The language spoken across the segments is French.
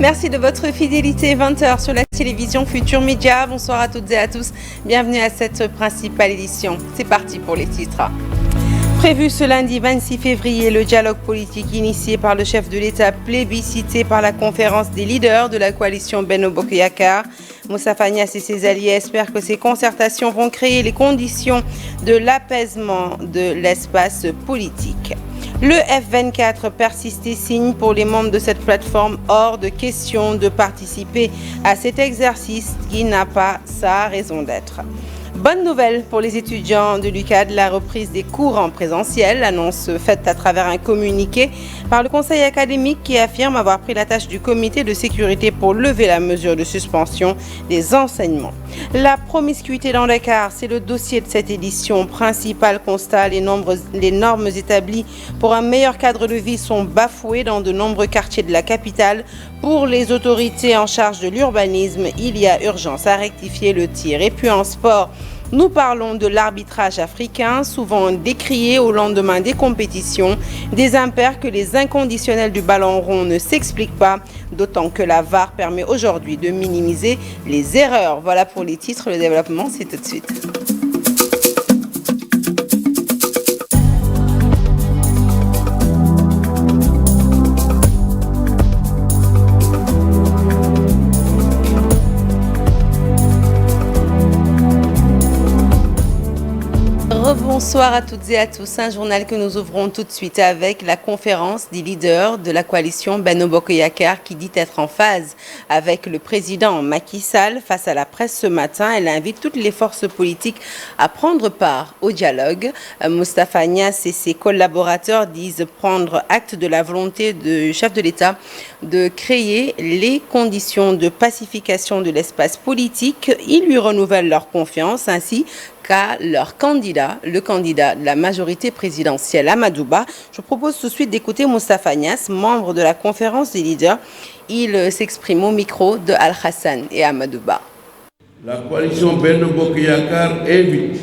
Merci de votre fidélité. 20h sur la télévision Futur Média. Bonsoir à toutes et à tous. Bienvenue à cette principale édition. C'est parti pour les titres. Prévu ce lundi 26 février, le dialogue politique initié par le chef de l'État, plébiscité par la conférence des leaders de la coalition Benno Bokk Yakaar. Moustapha Niasse et ses alliés espèrent que ces concertations vont créer les conditions de l'apaisement de l'espace politique. Le F24 persiste et signe pour les membres de cette plateforme, hors de question de participer à cet exercice qui n'a pas sa raison d'être. Bonne nouvelle pour les étudiants de l'UCAD, la reprise des cours en présentiel, annonce faite à travers un communiqué par le conseil académique qui affirme avoir pris la tâche du comité de sécurité pour lever la mesure de suspension des enseignements. La promiscuité dans Dakar, c'est le dossier de cette édition. Principal constat, les normes établies pour un meilleur cadre de vie sont bafouées dans de nombreux quartiers de la capitale. Pour les autorités en charge de l'urbanisme, il y a urgence à rectifier le tir. Et puis en sport, nous parlons de l'arbitrage africain, souvent décrié au lendemain des compétitions, des impairs que les inconditionnels du ballon rond ne s'expliquent pas, d'autant que la VAR permet aujourd'hui de minimiser les erreurs. Voilà pour les titres, le développement, c'est tout de suite. Bonsoir à toutes et à tous. Un journal que nous ouvrons tout de suite avec la conférence des leaders de la coalition Benno Bokk Yakaar qui dit être en phase avec le président Macky Sall. Face à la presse ce matin, elle invite toutes les forces politiques à prendre part au dialogue. Moustapha Niasse et ses collaborateurs disent prendre acte de la volonté du chef de l'État de créer les conditions de pacification de l'espace politique. Ils lui renouvellent leur confiance ainsi qu'à leur candidat, le candidat de la majorité présidentielle, Amadou Ba. Je propose tout de suite d'écouter Moustapha Niasse, membre de la conférence des leaders. Il s'exprime au micro de Al-Hassan et Amadou Ba. La coalition Benno Bokk Yakaar invite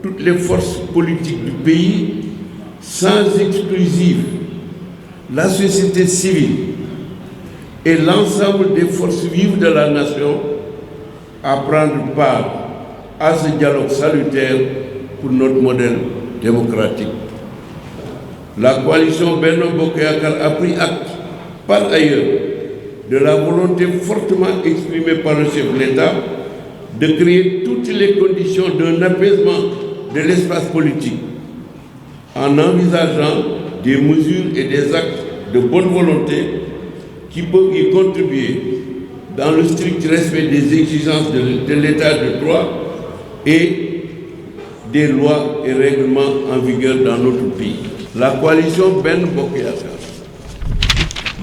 toutes les forces politiques du pays, sans exclusive, la société civile et l'ensemble des forces vives de la nation à prendre part à ce dialogue salutaire pour notre modèle démocratique. La coalition Benno Bokk Yakaar a pris acte, par ailleurs, de la volonté fortement exprimée par le chef de l'État de créer toutes les conditions d'un apaisement de l'espace politique en envisageant des mesures et des actes de bonne volonté qui peuvent y contribuer dans le strict respect des exigences de l'état de droit et des lois et règlements en vigueur dans notre pays. La coalition Benno Bokk Yakaar,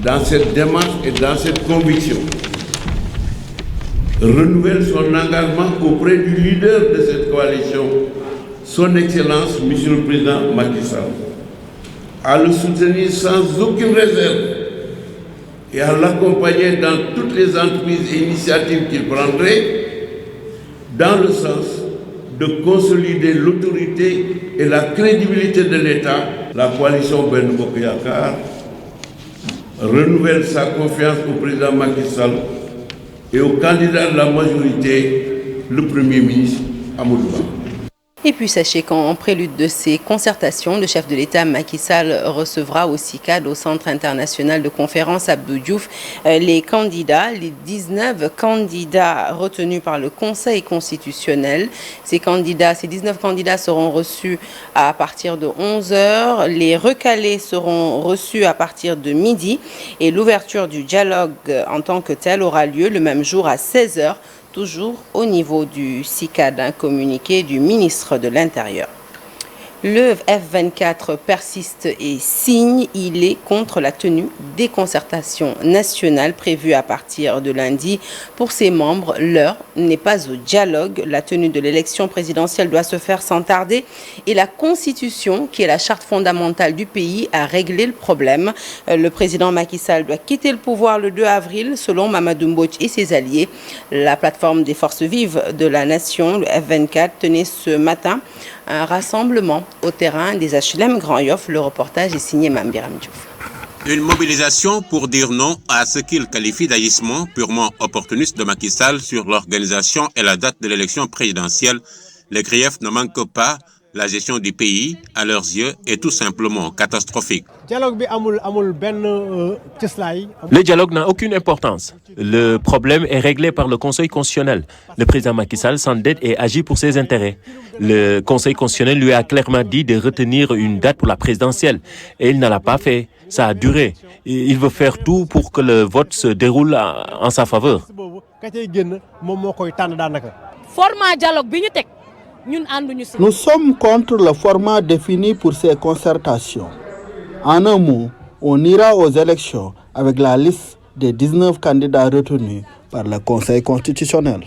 dans cette démarche et dans cette conviction, renouvelle son engagement auprès du leader de cette coalition, son Excellence, Monsieur le Président Macky Sall, à le soutenir sans aucune réserve et à l'accompagner dans toutes les entreprises et initiatives qu'il prendrait, dans le sens de consolider l'autorité et la crédibilité de l'État. La coalition Benno Bokk Yakaar renouvelle sa confiance au président Macky Sall et au candidat de la majorité, le Premier ministre Amadou Ba. Et puis sachez qu'en prélude de ces concertations, le chef de l'État Macky Sall recevra au CICAD, au Centre international de conférence Abdou Diouf, les 19 candidats retenus par le Conseil constitutionnel. Ces 19 candidats seront reçus à partir de 11h. Les recalés seront reçus à partir de midi. Et l'ouverture du dialogue en tant que tel aura lieu le même jour à 16h. Toujours au niveau du CICAD, un communiqué du ministre de l'Intérieur. Le F24 persiste et signe. Il est contre la tenue des concertations nationales prévues à partir de lundi. Pour ses membres, l'heure n'est pas au dialogue. La tenue de l'élection présidentielle doit se faire sans tarder. Et la Constitution, qui est la charte fondamentale du pays, a réglé le problème. Le président Macky Sall doit quitter le pouvoir le 2 avril, selon Mamadou Mbodj et ses alliés. La plateforme des forces vives de la nation, le F24, tenait ce matin un rassemblement au terrain des HLM Grand Yoff. Le reportage est signé Mambiram Diouf. Une mobilisation pour dire non à ce qu'il qualifie d'agissement purement opportuniste de Macky Sall sur l'organisation et la date de l'élection présidentielle. Les griefs ne manquent pas. La gestion du pays, à leurs yeux, est tout simplement catastrophique. Le dialogue n'a aucune importance. Le problème est réglé par le Conseil constitutionnel. Le président Macky Sall s'endette et agit pour ses intérêts. Le Conseil constitutionnel lui a clairement dit de retenir une date pour la présidentielle. Et il ne l'a pas fait. Ça a duré. Il veut faire tout pour que le vote se déroule en sa faveur. Format dialogue. Nous sommes contre le format défini pour ces concertations. En un mot, on ira aux élections avec la liste des 19 candidats retenus par le Conseil constitutionnel.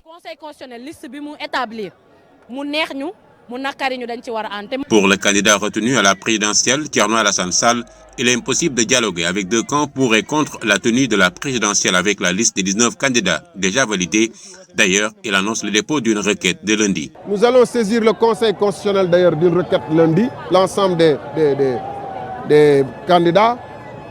Pour le candidat retenu à la présidentielle, Thierno Alassane Sall, il est impossible de dialoguer avec deux camps pour et contre la tenue de la présidentielle avec la liste des 19 candidats déjà validés. D'ailleurs, il annonce le dépôt d'une requête dès lundi. Nous allons saisir le Conseil constitutionnel d'ailleurs d'une requête lundi, l'ensemble des candidats,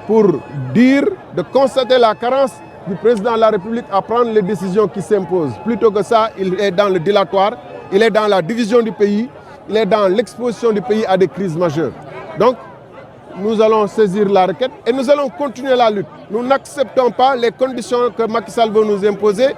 pour dire, de constater la carence du président de la République à prendre les décisions qui s'imposent. Plutôt que ça, il est dans le dilatoire, il est dans la division du pays, il est dans l'exposition du pays à des crises majeures. Donc, nous allons saisir la requête et nous allons continuer la lutte. Nous n'acceptons pas les conditions que Macky Sall veut nous imposer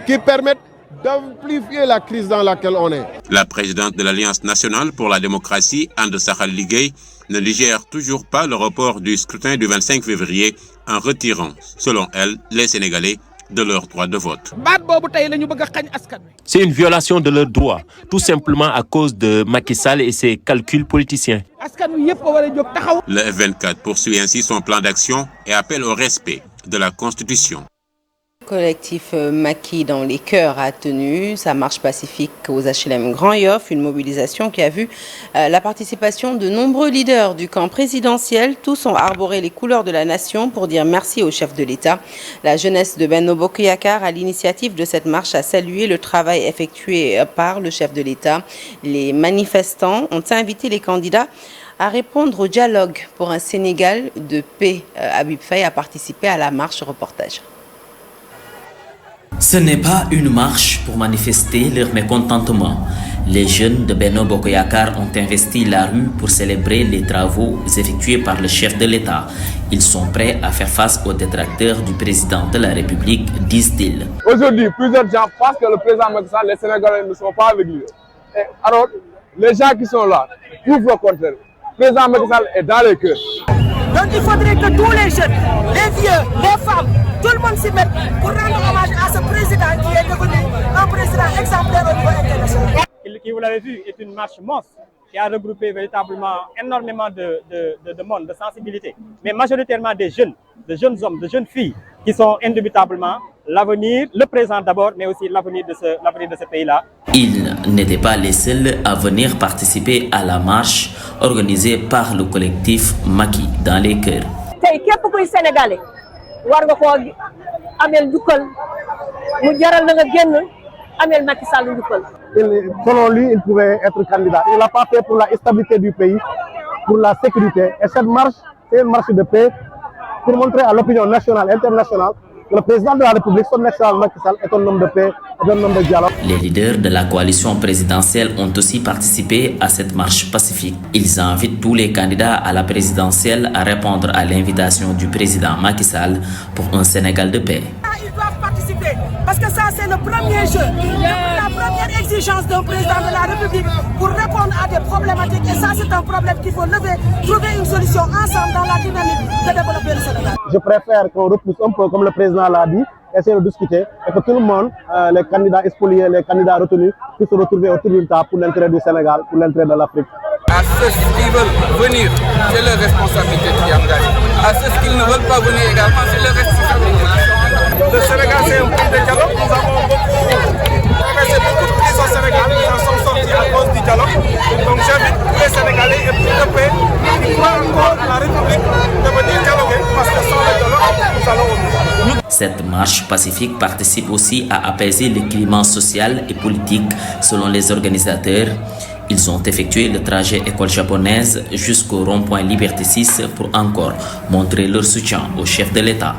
qui permettent d'amplifier la crise dans laquelle on est. La présidente de l'Alliance nationale pour la démocratie, Ande Sakhal Ligueye, ne digère toujours pas le report du scrutin du 25 février en retirant, selon elle, les Sénégalais de leur droit de vote. C'est une violation de leurs droits, tout simplement à cause de Macky Sall et ses calculs politiciens. Le F24 poursuit ainsi son plan d'action et appelle au respect de la Constitution. Collectif Macky dans les cœurs a tenu sa marche pacifique aux HLM Grand Yoff, une mobilisation qui a vu la participation de nombreux leaders du camp présidentiel. Tous ont arboré les couleurs de la nation pour dire merci au chef de l'État. La jeunesse de Benno Bokk Yakaar, à l'initiative de cette marche, a salué le travail effectué par le chef de l'État. Les manifestants ont invité les candidats à répondre au dialogue pour un Sénégal de paix. Habib Faye a participé à la marche reportage. Ce n'est pas une marche pour manifester leur mécontentement. Les jeunes de Benno Bokk Yakaar ont investi la rue pour célébrer les travaux effectués par le chef de l'État. Ils sont prêts à faire face aux détracteurs du président de la République, disent-ils. Aujourd'hui, plusieurs gens pensent que le président Macky Sall, les Sénégalais ne sont pas avec lui. Et alors, les gens qui sont là prouvent le contraire. Le président Macky Sall est dans les cœurs. Donc il faudrait que tous les jeunes, les vieux, les femmes, tout le monde s'y mette pour rendre hommage à ce président qui est devenu un président exemplaire au niveau international. Qui, vous l'avez vu, est une marche monstre qui a regroupé véritablement énormément de monde, de sensibilité, mais majoritairement des jeunes hommes, de jeunes filles qui sont indubitablement l'avenir, le présent d'abord, mais aussi l'avenir de ce pays-là. Ils n'étaient pas les seuls à venir participer à la marche organisée par le collectif Macky dans les cœurs. Sénégalais, war nga ko amel njukkal mu jaral na nga genn amel Macky Sall njukkal. Selon lui, il pouvait être candidat. Il l'a pas fait pour la stabilité du pays, pour la sécurité. Et cette marche, c'est une marche de paix pour montrer à l'opinion nationale et internationale que le président de la République, son excellence Macky Sall, est un homme de paix, un homme de dialogue. Les leaders de la coalition présidentielle ont aussi participé à cette marche pacifique. Ils invitent tous les candidats à la présidentielle à répondre à l'invitation du président Macky Sall pour un Sénégal de paix. Ils doivent participer parce que ça c'est le premier jeu, la première exigence d'un président de la République pour répondre à des problématiques et ça c'est un problème qu'il faut lever, trouver une solution ensemble dans la dynamique de développer le Sénégal. Je préfère qu'on repousse un peu comme le président l'a dit, essayer de discuter et que tout le monde, les candidats spoliés, les candidats retenus, puissent se retrouver autour d'une table pour l'intérêt du Sénégal, pour l'intérêt de l'Afrique. À ceux qui veulent venir, c'est leur responsabilité qui engage. À ceux qui ne veulent pas venir également, c'est leur responsabilité. Le Sénégal, c'est un pays de dialogue. Nous avons beaucoup de crises au Sénégal. Nous en sommes sortis à cause du dialogue. Donc j'invite tous les Sénégalais et pour de paix qui croient encore à la République de venir dialoguer parce que sans le dialogue, nous allons au bout. Cette marche pacifique participe aussi à apaiser le climat social et politique selon les organisateurs. Ils ont effectué le trajet école japonaise jusqu'au rond-point Liberté 6 pour encore montrer leur soutien au chef de l'État.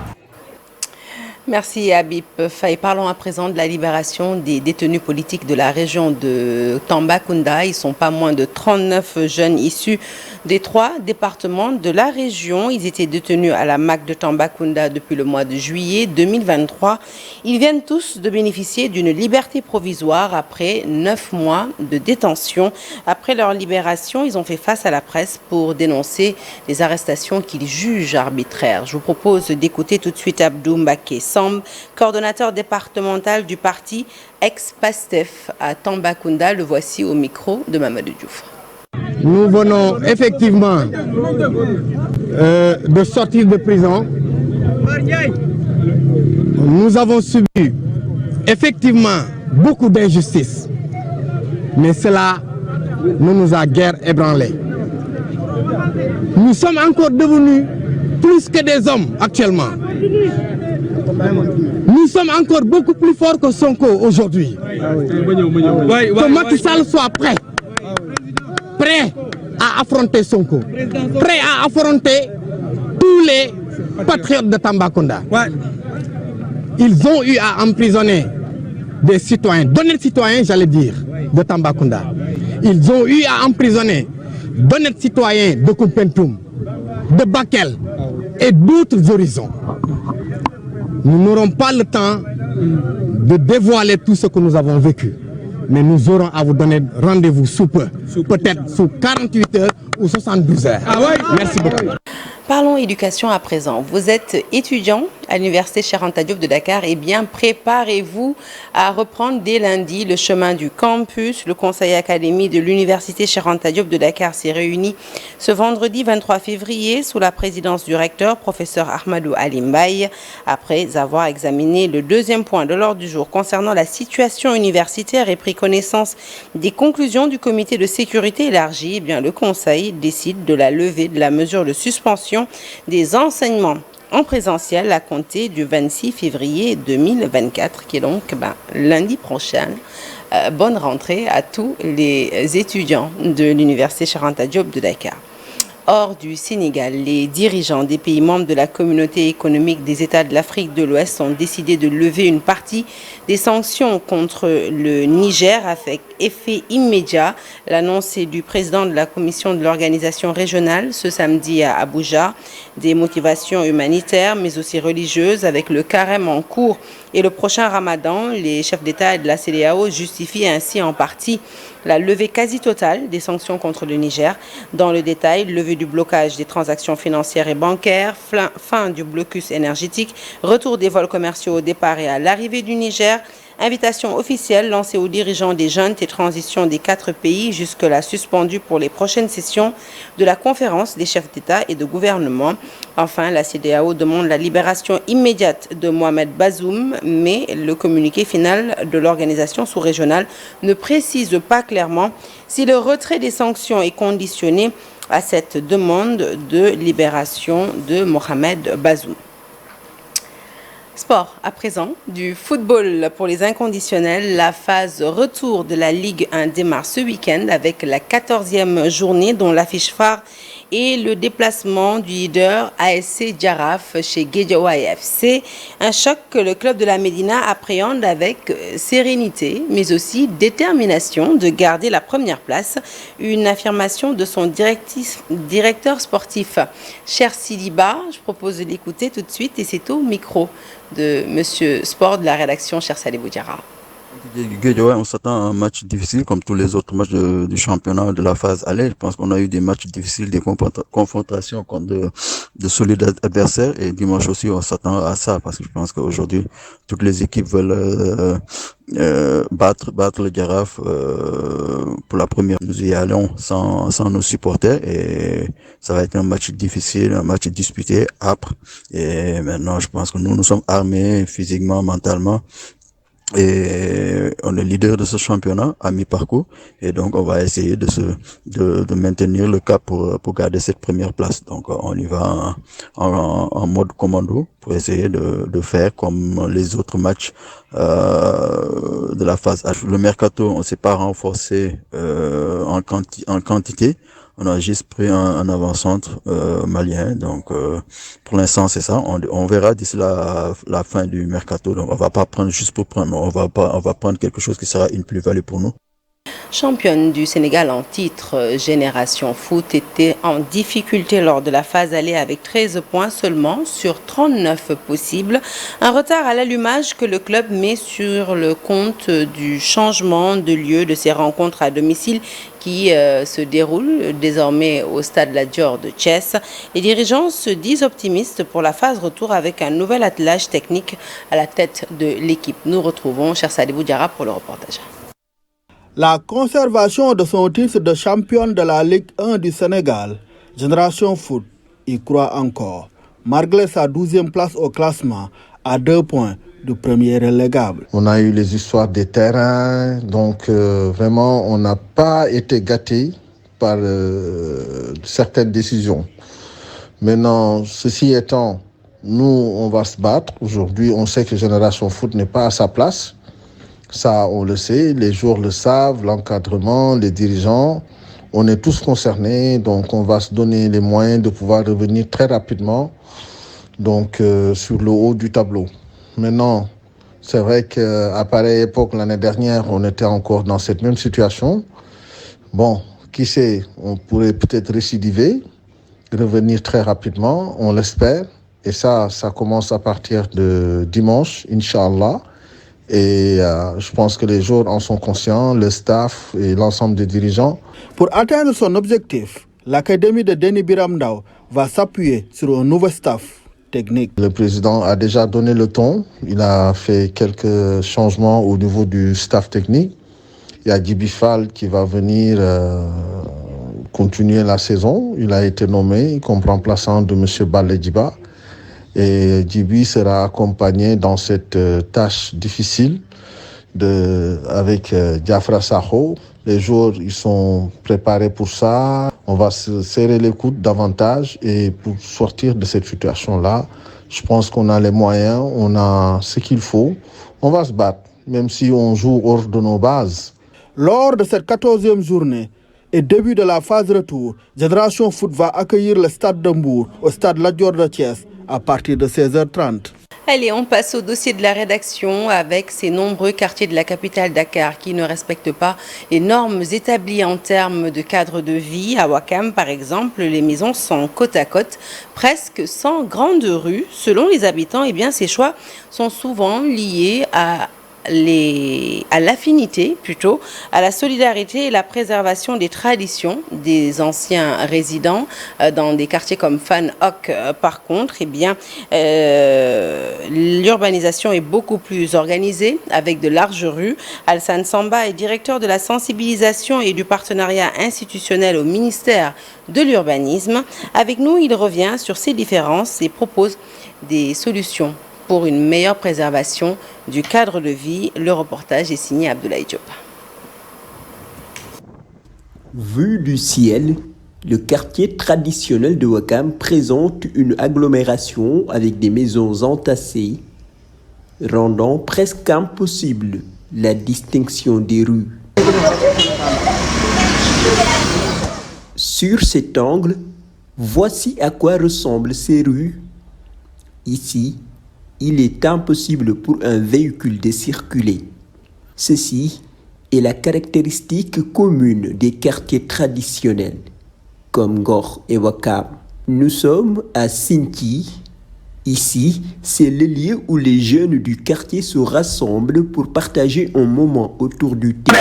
Merci Habib Faye. Parlons à présent de la libération des détenus politiques de la région de Tambacounda. Ils sont pas moins de 39 jeunes issus des 3 départements de la région. Ils étaient détenus à la MAC de Tambacounda depuis le mois de juillet 2023. Ils viennent tous de bénéficier d'une liberté provisoire après 9 mois de détention. Après leur libération, ils ont fait face à la presse pour dénoncer les arrestations qu'ils jugent arbitraires. Je vous propose d'écouter tout de suite Abdou Mbaké Samb, coordonnateur départemental du parti ex-PASTEF à Tambacounda. Le voici au micro de Mamadou Diouf. Nous venons effectivement de sortir de prison. Nous avons subi effectivement beaucoup d'injustices, mais cela ne nous a guère ébranlés. Nous sommes encore devenus plus que des hommes actuellement. Nous sommes encore beaucoup plus forts que Sonko aujourd'hui. Que Macky Sall soit prêt à affronter Sonko, prêt à affronter tous les patriotes de Tambacounda. Ils ont eu à emprisonner des citoyens, d'honnêtes citoyens, j'allais dire, de Tambacounda. Ils ont eu à emprisonner d'honnêtes citoyens de Koumpentoum, de Bakel et d'autres horizons. Nous n'aurons pas le temps de dévoiler tout ce que nous avons vécu. Mais nous aurons à vous donner rendez-vous sous peu, peut-être sous 48 heures ou 72 heures. Merci beaucoup. Parlons éducation à présent. Vous êtes étudiant à l'université Cheikh Anta Diop de Dakar. Eh bien, préparez-vous à reprendre dès lundi le chemin du campus. Le conseil académique de l'université Cheikh Anta Diop de Dakar s'est réuni ce vendredi 23 février sous la présidence du recteur, professeur Ahmadou Alimbaye. Après avoir examiné le deuxième point de l'ordre du jour concernant la situation universitaire et pris connaissance des conclusions du comité de sécurité élargi, eh bien, le conseil décide de la levée de la mesure de suspension des enseignements en présentiel à compter du 26 février 2024, qui est donc lundi prochain. Bonne rentrée à tous les étudiants de l'université Cheikh Anta Diop de Dakar. Hors du Sénégal, les dirigeants des pays membres de la communauté économique des États de l'Afrique de l'Ouest ont décidé de lever une partie des sanctions contre le Niger avec effet immédiat. L'annonce est du président de la commission de l'organisation régionale ce samedi à Abuja. Des motivations humanitaires mais aussi religieuses avec le carême en cours et le prochain ramadan. Les chefs d'État et de la CEDEAO justifient ainsi en partie la levée quasi totale des sanctions contre le Niger. Dans le détail, levée du blocage des transactions financières et bancaires, fin du blocus énergétique, retour des vols commerciaux au départ et à l'arrivée du Niger, invitation officielle lancée aux dirigeants des juntes et transitions des 4 pays, jusque-là suspendue pour les prochaines sessions de la conférence des chefs d'État et de gouvernement. Enfin, la CEDEAO demande la libération immédiate de Mohamed Bazoum, mais le communiqué final de l'organisation sous-régionale ne précise pas clairement si le retrait des sanctions est conditionné à cette demande de libération de Mohamed Bazoum. Sport, à présent, du football pour les inconditionnels. La phase retour de la Ligue 1 démarre ce week-end avec la 14e journée dont l'affiche phare est le déplacement du leader ASC Jaraaf chez Guédiawaye FC. Un choc que le club de la Médina appréhende avec sérénité mais aussi détermination de garder la première place. Une affirmation de son directeur sportif, Cher Sidiba. Je propose de l'écouter tout de suite et c'est au micro de Monsieur Sport de la rédaction Cher Salibou Diarra. Guédiawaye, on s'attend à un match difficile comme tous les autres matchs du championnat de la phase aller. Je pense qu'on a eu des matchs difficiles, des confrontations contre de solides adversaires et dimanche aussi on s'attend à ça parce que je pense qu'aujourd'hui toutes les équipes veulent battre le Jaraaf pour la première. Nous y allons sans nos supporters et ça va être un match difficile, un match disputé, âpre. Et maintenant je pense que nous sommes armés physiquement, mentalement. Et on est leader de ce championnat à mi-parcours. Et donc, on va essayer de maintenir le cap pour garder cette première place. Donc, on y va en mode commando pour essayer de faire comme les autres matchs de la phase H. Le mercato, on s'est pas renforcé en quantité. On a juste pris un avant-centre malien. Donc, pour l'instant, c'est ça. On verra d'ici la fin du mercato. Donc, on va pas prendre juste pour prendre. On va prendre quelque chose qui sera une plus-value pour nous. Championne du Sénégal en titre, Génération Foot était en difficulté lors de la phase aller avec 13 points seulement sur 39 possibles. Un retard à l'allumage que le club met sur le compte du changement de lieu de ses rencontres à domicile qui se déroulent désormais au stade La Dior de Thiès. Les dirigeants se disent optimistes pour la phase retour avec un nouvel attelage technique à la tête de l'équipe. Nous retrouvons Cheikh Sadibou Diarra pour le reportage. La conservation de son titre de championne de la Ligue 1 du Sénégal, Génération Foot y croit encore, malgré sa 12e place au classement à 2 points du premier relégable. On a eu les histoires des terrains, donc vraiment on n'a pas été gâtés par certaines décisions. Maintenant, ceci étant, nous on va se battre. Aujourd'hui, on sait que Génération Foot n'est pas à sa place. Ça, on le sait, les joueurs le savent, l'encadrement, les dirigeants, on est tous concernés, donc on va se donner les moyens de pouvoir revenir très rapidement donc, sur le haut du tableau. Maintenant, c'est vrai qu'à pareille époque, l'année dernière, on était encore dans cette même situation. Bon, qui sait, on pourrait peut-être récidiver, revenir très rapidement, on l'espère. Et ça commence à partir de dimanche, Inch'Allah. Et je pense que les joueurs en sont conscients, le staff et l'ensemble des dirigeants. Pour atteindre son objectif, l'académie de Denis Biram Ndao va s'appuyer sur un nouveau staff technique. Le président a déjà donné le ton. Il a fait quelques changements au niveau du staff technique. Il y a Djibi Fall qui va venir continuer la saison. Il a été nommé comme remplaçant de M. Balé Djiba. Et Djibi sera accompagné dans cette tâche difficile avec Diafra Sakho. Les joueurs ils sont préparés pour ça. On va se serrer les coudes davantage et pour sortir de cette situation-là, je pense qu'on a les moyens, on a ce qu'il faut. On va se battre, même si on joue hors de nos bases. Lors de cette 14e journée et début de la phase retour, Génération Foot va accueillir le stade de Mbour au stade La Dior de Thiès à partir de 16h30. Allez, on passe au dossier de la rédaction avec ces nombreux quartiers de la capitale Dakar qui ne respectent pas les normes établies en termes de cadre de vie. À Ouakam, par exemple, les maisons sont côte à côte, presque sans grande rue. Selon les habitants, eh bien, ces choix sont souvent liés à l'affinité plutôt, à la solidarité et la préservation des traditions des anciens résidents dans des quartiers comme Fan Hoc. Par contre, eh bien, l'urbanisation est beaucoup plus organisée avec de larges rues. Alsan Samba est directeur de la sensibilisation et du partenariat institutionnel au ministère de l'urbanisme. Avec nous, il revient sur ces différences et propose des solutions pour une meilleure préservation du cadre de vie. Le reportage est signé Abdoulaye Diop. Vu du ciel, le quartier traditionnel de Ouakam présente une agglomération avec des maisons entassées, rendant presque impossible la distinction des rues. Sur cet angle, voici à quoi ressemblent ces rues. Ici, il est impossible pour un véhicule de circuler. Ceci est la caractéristique commune des quartiers traditionnels, comme Ngor et Ouakam. Nous sommes à Sinti. Ici, c'est le lieu où les jeunes du quartier se rassemblent pour partager un moment autour du thé.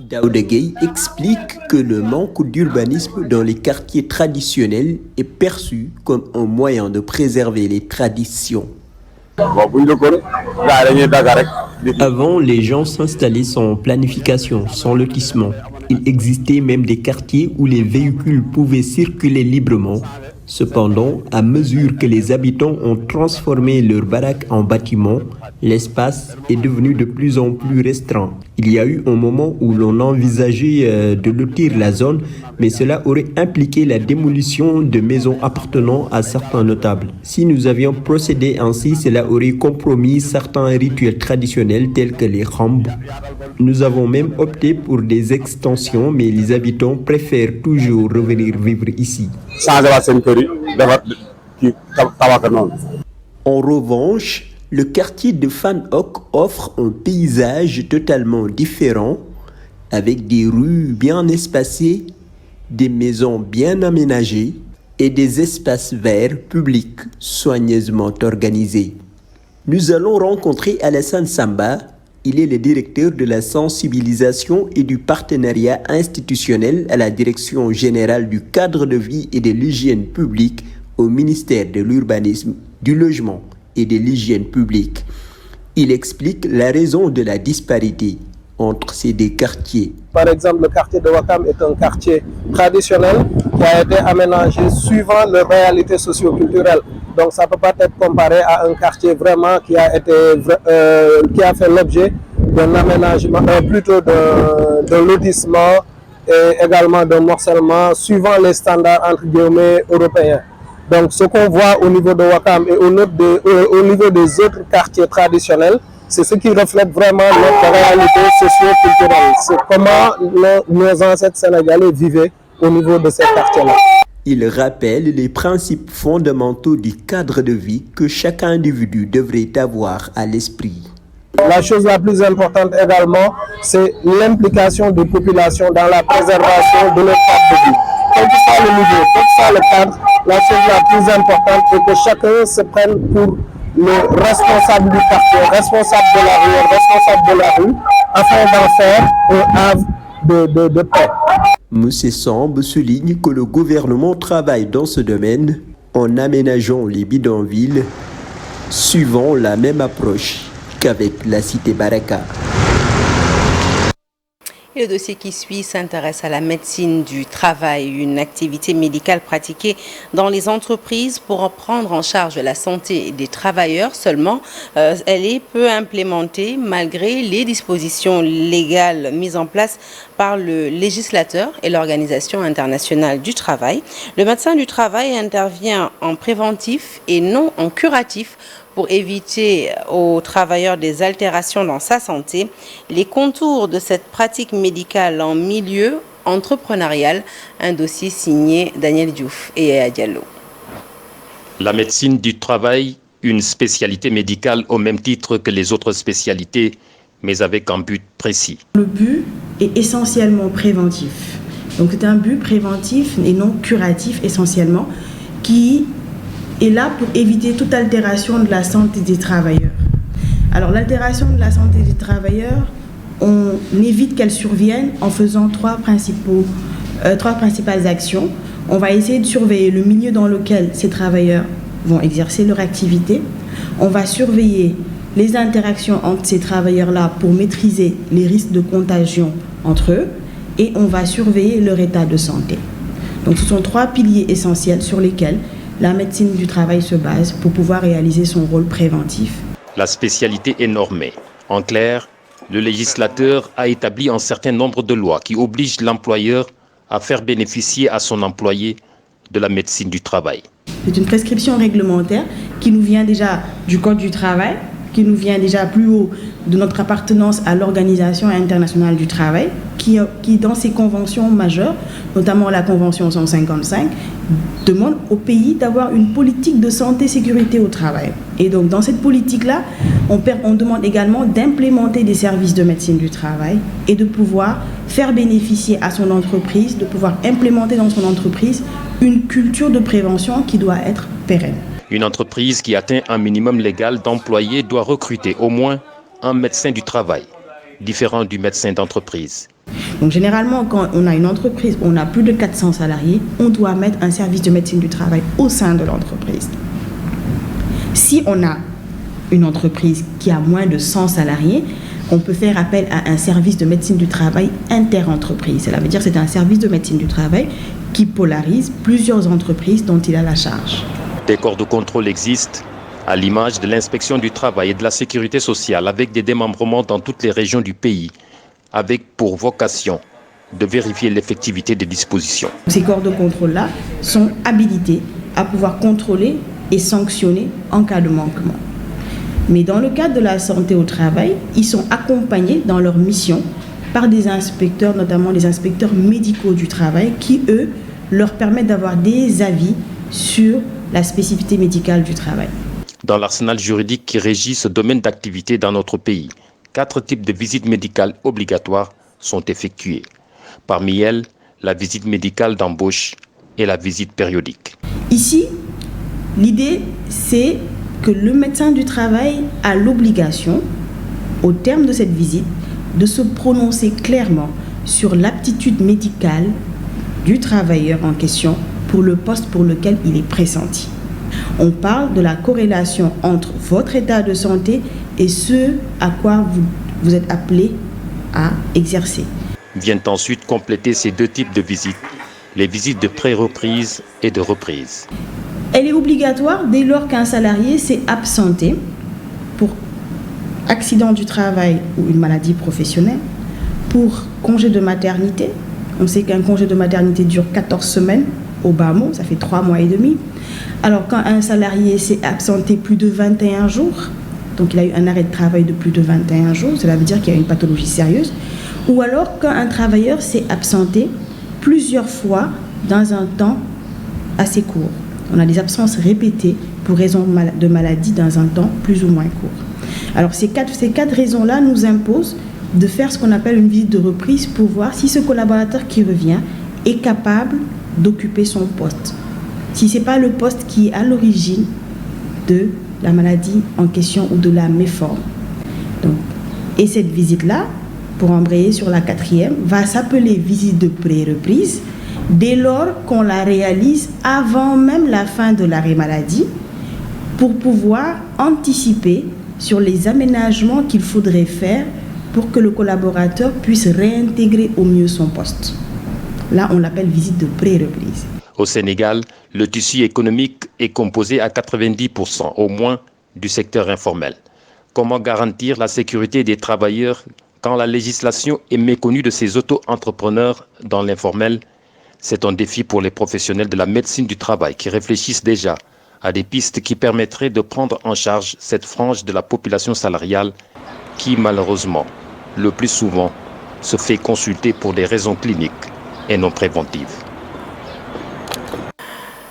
Daouda Gueye explique que le manque d'urbanisme dans les quartiers traditionnels est perçu comme un moyen de préserver les traditions. Avant, les gens s'installaient sans planification, sans lotissement. Il existait même des quartiers où les véhicules pouvaient circuler librement, Cependant, à mesure que les habitants ont transformé leurs baraques en bâtiments, l'espace est devenu de plus en plus restreint. Il y a eu un moment où l'on envisageait de lotir la zone, mais cela aurait impliqué la démolition de maisons appartenant à certains notables. Si nous avions procédé ainsi, cela aurait compromis certains rituels traditionnels tels que les rambes. Nous avons même opté pour des extensions, mais les habitants préfèrent toujours revenir vivre ici. En revanche, le quartier de Fan Hoc offre un paysage totalement différent, avec des rues bien espacées, des maisons bien aménagées et des espaces verts publics soigneusement organisés. Nous allons rencontrer Alassane Samba. Il est le directeur de la sensibilisation et du partenariat institutionnel à la Direction générale du cadre de vie et de l'hygiène publique au ministère de l'Urbanisme, du Logement et de l'Hygiène publique. Il explique la raison de la disparité entre ces deux quartiers. Par exemple, le quartier de Ouakam est un quartier traditionnel qui a été aménagé suivant les réalités socio-culturelles. Donc ça ne peut pas être comparé à un quartier vraiment qui a fait l'objet d'un aménagement, plutôt d'un lotissement et également d'un morcellement suivant les standards entre guillemets européens. Donc ce qu'on voit au niveau de Ouakam et au niveau des autres quartiers traditionnels, c'est ce qui reflète vraiment notre réalité socio-culturelle. C'est comment nos ancêtres sénégalais vivaient au niveau de ces quartiers-là. Il rappelle les principes fondamentaux du cadre de vie que chaque individu devrait avoir à l'esprit. La chose la plus importante également, c'est l'implication des populations dans la préservation de leur cadre de vie. Quel que soit le niveau, quel que soit le cadre, la chose la plus importante est que chacun se prenne pour le responsable du quartier, responsable de la rue, responsable de la rue, afin d'en faire un havre de paix. Moussé Samb souligne que le gouvernement travaille dans ce domaine en aménageant les bidonvilles, suivant la même approche qu'avec la cité Baraka. Et le dossier qui suit s'intéresse à la médecine du travail, une activité médicale pratiquée dans les entreprises pour prendre en charge la santé des travailleurs. Seulement, elle est peu implémentée malgré les dispositions légales mises en place par le législateur et l'Organisation internationale du travail. Le médecin du travail intervient en préventif et non en curatif pour éviter aux travailleurs des altérations dans sa santé. Les contours de cette pratique médicale en milieu entrepreneurial, un dossier signé Daniel Diouf et Ea Diallo. La médecine du travail, une spécialité médicale au même titre que les autres spécialités, mais avec un but précis. Le but est essentiellement préventif. Donc c'est un but préventif et non curatif essentiellement, qui est là pour éviter toute altération de la santé des travailleurs. Alors l'altération de la santé des travailleurs, on évite qu'elle survienne en faisant trois principales actions. On va essayer de surveiller le milieu dans lequel ces travailleurs vont exercer leur activité. On va surveiller les interactions entre ces travailleurs-là pour maîtriser les risques de contagion entre eux. Et on va surveiller leur état de santé. Donc ce sont trois piliers essentiels sur lesquels la médecine du travail se base pour pouvoir réaliser son rôle préventif. La spécialité est normée. En clair, le législateur a établi un certain nombre de lois qui obligent l'employeur à faire bénéficier à son employé de la médecine du travail. C'est une prescription réglementaire qui nous vient déjà du Code du travail, qui nous vient déjà plus haut de notre appartenance à l'Organisation internationale du travail, qui dans ses conventions majeures, notamment la Convention 155, demande au pays d'avoir une politique de santé-sécurité au travail. Et donc dans cette politique-là, on demande également d'implémenter des services de médecine du travail et de pouvoir faire bénéficier à son entreprise, de pouvoir implémenter dans son entreprise une culture de prévention qui doit être pérenne. Une entreprise qui atteint un minimum légal d'employés doit recruter au moins un médecin du travail, différent du médecin d'entreprise. Donc généralement, quand on a une entreprise, on a plus de 400 salariés, on doit mettre un service de médecine du travail au sein de l'entreprise. Si on a une entreprise qui a moins de 100 salariés, on peut faire appel à un service de médecine du travail interentreprise. Cela veut dire que c'est un service de médecine du travail qui polarise plusieurs entreprises dont il a la charge. Des corps de contrôle existent, à l'image de l'inspection du travail et de la sécurité sociale, avec des démembrements dans toutes les régions du pays, avec pour vocation de vérifier l'effectivité des dispositions. Ces corps de contrôle-là sont habilités à pouvoir contrôler et sanctionner en cas de manquement. Mais dans le cadre de la santé au travail, ils sont accompagnés dans leur mission par des inspecteurs, notamment les inspecteurs médicaux du travail, qui, eux, leur permettent d'avoir des avis sur la spécificité médicale du travail. Dans l'arsenal juridique qui régit ce domaine d'activité dans notre pays, 4 types de visites médicales obligatoires sont effectuées. Parmi elles, la visite médicale d'embauche et la visite périodique. Ici, l'idée, c'est que le médecin du travail a l'obligation, au terme de cette visite, de se prononcer clairement sur l'aptitude médicale du travailleur en question pour le poste pour lequel il est pressenti. On parle de la corrélation entre votre état de santé et ce à quoi vous êtes appelé à exercer. Viennent ensuite compléter ces 2 types de visites, les visites de pré-reprise et de reprise. Elle est obligatoire dès lors qu'un salarié s'est absenté pour accident du travail ou une maladie professionnelle, pour congé de maternité. On sait qu'un congé de maternité dure 14 semaines, au bas mot, ça fait 3 mois et demi. Alors quand un salarié s'est absenté plus de 21 jours, donc il a eu un arrêt de travail de plus de 21 jours, cela veut dire qu'il y a une pathologie sérieuse, ou alors quand un travailleur s'est absenté plusieurs fois dans un temps assez court. On a des absences répétées pour raison de maladie dans un temps plus ou moins court. Alors ces quatre raisons-là nous imposent de faire ce qu'on appelle une visite de reprise pour voir si ce collaborateur qui revient est capable d'occuper son poste. Si ce n'est pas le poste qui est à l'origine de la maladie en question ou de la méforme. Et cette visite-là, pour embrayer sur la 4e, va s'appeler visite de pré-reprise dès lors qu'on la réalise avant même la fin de l'arrêt maladie pour pouvoir anticiper sur les aménagements qu'il faudrait faire pour que le collaborateur puisse réintégrer au mieux son poste. Là, on l'appelle visite de pré-reprise. Au Sénégal, le tissu économique est composé à 90% au moins du secteur informel. Comment garantir la sécurité des travailleurs quand la législation est méconnue de ces auto-entrepreneurs dans l'informel? C'est un défi pour les professionnels de la médecine du travail qui réfléchissent déjà à des pistes qui permettraient de prendre en charge cette frange de la population salariale qui, malheureusement, le plus souvent, se fait consulter pour des raisons cliniques et non préventives.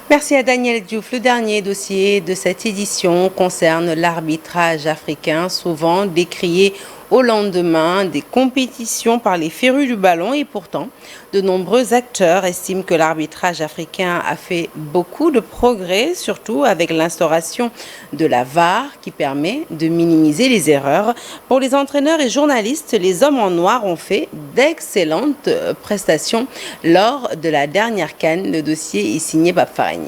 Merci à Daniel Diouf. Le dernier dossier de cette édition concerne l'arbitrage africain, souvent décrié au lendemain des compétitions par les férus du ballon. Et pourtant, de nombreux acteurs estiment que l'arbitrage africain a fait beaucoup de progrès, surtout avec l'instauration de la VAR qui permet de minimiser les erreurs. Pour les entraîneurs et journalistes, les hommes en noir ont fait d'excellentes prestations lors de la dernière CAN. Le dossier est signé Bab Faraning.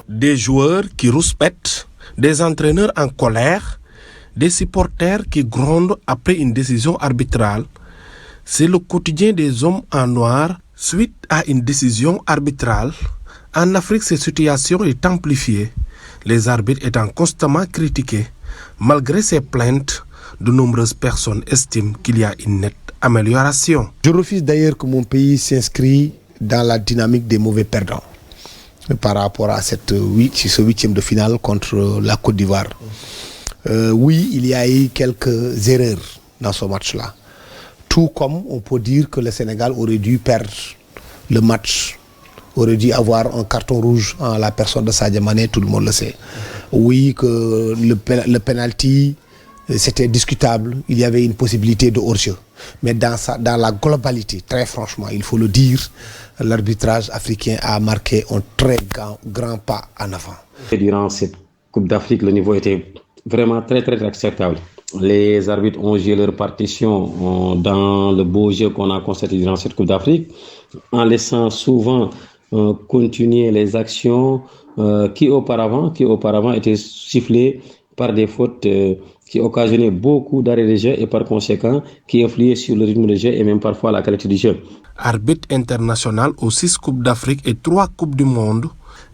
Des joueurs qui rouspètent, des entraîneurs en colère, des supporters qui grondent après une décision arbitrale. C'est le quotidien des hommes en noir suite à une décision arbitrale. En Afrique, cette situation est amplifiée, les arbitres étant constamment critiqués. Malgré ces plaintes, de nombreuses personnes estiment qu'il y a une nette amélioration. Je refuse d'ailleurs que mon pays s'inscrit dans la dynamique des mauvais perdants par rapport à ce 8e de finale contre la Côte d'Ivoire. Oui, il y a eu quelques erreurs dans ce match-là. Tout comme on peut dire que le Sénégal aurait dû perdre le match, aurait dû avoir un carton rouge en la personne de Sadio Mané, tout le monde le sait. Oui, que le penalty, c'était discutable, il y avait une possibilité de hors-jeu. Mais dans la globalité, très franchement, il faut le dire, l'arbitrage africain a marqué un très grand pas en avant. Durant cette Coupe d'Afrique, le niveau était vraiment très acceptable. Les arbitres ont joué leur partition dans le beau jeu qu'on a constaté durant cette Coupe d'Afrique, en laissant souvent continuer les actions qui auparavant étaient sifflées par des fautes qui occasionnait beaucoup d'arrêts de jeu et par conséquent qui influait sur le rythme de jeu et même parfois la qualité du jeu. Arbitre international aux 6 Coupes d'Afrique et 3 Coupes du Monde,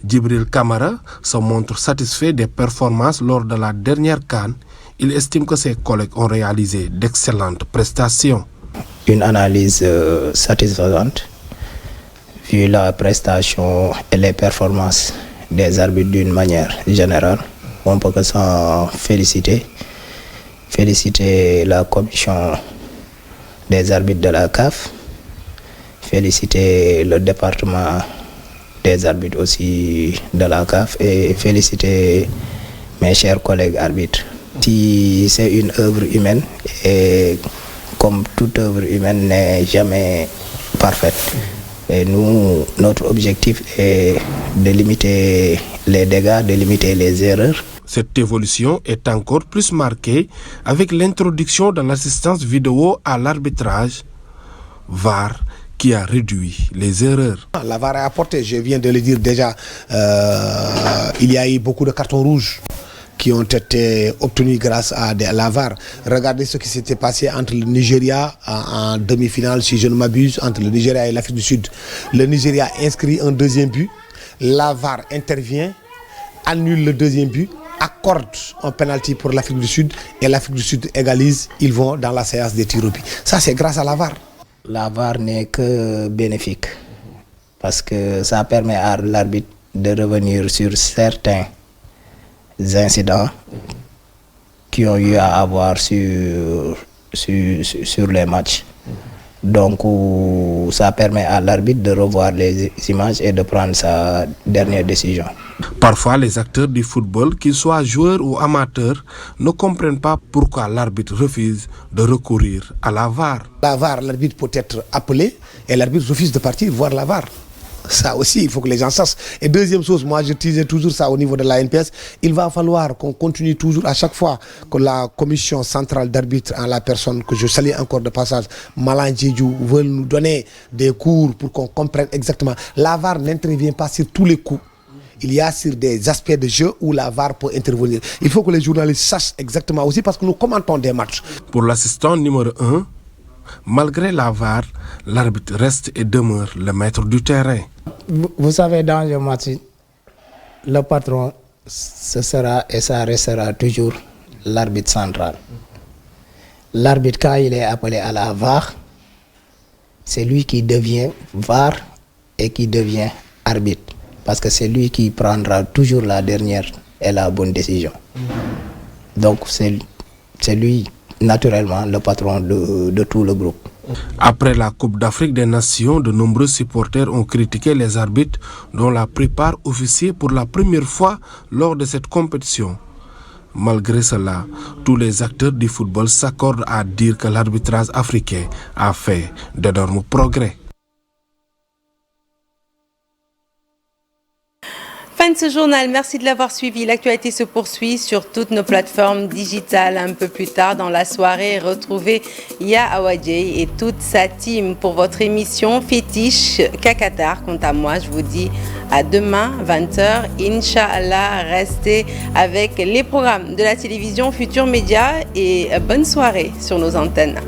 Djibril Kamara se montre satisfait des performances lors de la dernière CAN. Il estime que ses collègues ont réalisé d'excellentes prestations. Une analyse satisfaisante vu la prestation et les performances des arbitres d'une manière générale. On peut que s'en féliciter. Féliciter la commission des arbitres de la CAF. Féliciter le département des arbitres aussi de la CAF et féliciter mes chers collègues arbitres. Si c'est une œuvre humaine et comme toute œuvre humaine n'est jamais parfaite. Et nous, notre objectif est de limiter les dégâts, de limiter les erreurs. Cette évolution est encore plus marquée avec l'introduction de l'assistance vidéo à l'arbitrage, VAR, qui a réduit les erreurs. La VAR a apporté, je viens de le dire déjà, il y a eu beaucoup de cartons rouges qui ont été obtenus grâce à la VAR. Regardez ce qui s'était passé entre le Nigeria en demi-finale, si je ne m'abuse, entre le Nigeria et l'Afrique du Sud. Le Nigeria inscrit un deuxième but, la VAR intervient, annule le deuxième but, accorde un penalty pour l'Afrique du Sud et l'Afrique du Sud égalise, ils vont dans la séance des tirs au but. Ça c'est grâce à la VAR. La VAR n'est que bénéfique parce que ça permet à l'arbitre de revenir sur certains incidents qui ont eu à avoir sur les matchs. Donc ça permet à l'arbitre de revoir les images et de prendre sa dernière décision. Parfois, les acteurs du football, qu'ils soient joueurs ou amateurs, ne comprennent pas pourquoi l'arbitre refuse de recourir à la VAR. La VAR, l'arbitre peut être appelé et l'arbitre refuse de partir voir la VAR. Ça aussi, il faut que les gens sachent. Et deuxième chose, moi je disais toujours ça au niveau de la NPS, il va falloir qu'on continue toujours à chaque fois que la commission centrale d'arbitre, en la personne que je salue encore de passage, Malan Djedjou, veut nous donner des cours pour qu'on comprenne exactement. La VAR n'intervient pas sur tous les coups. Il y a sur des aspects de jeu où la VAR peut intervenir. Il faut que les journalistes sachent exactement aussi parce que nous commentons des matchs. Pour l'assistant numéro 1, malgré la VAR, l'arbitre reste et demeure le maître du terrain. Vous savez, dans le match, le patron, ce sera et ça restera toujours l'arbitre central. L'arbitre, quand il est appelé à la VAR, c'est lui qui devient VAR et qui devient arbitre. Parce que c'est lui qui prendra toujours la dernière et la bonne décision. Donc c'est lui, naturellement, le patron de tout le groupe. Après la Coupe d'Afrique des Nations, de nombreux supporters ont critiqué les arbitres, dont la plupart officiaient pour la première fois lors de cette compétition. Malgré cela, tous les acteurs du football s'accordent à dire que l'arbitrage africain a fait d'énormes progrès. Fin de ce journal, merci de l'avoir suivi. L'actualité se poursuit sur toutes nos plateformes digitales. Un peu plus tard dans la soirée, retrouvez Ya Awadjei et toute sa team pour votre émission Fétiche Kakatar. Quant à moi, je vous dis à demain, 20h. Inch'Allah, restez avec les programmes de la télévision Futur Média et bonne soirée sur nos antennes.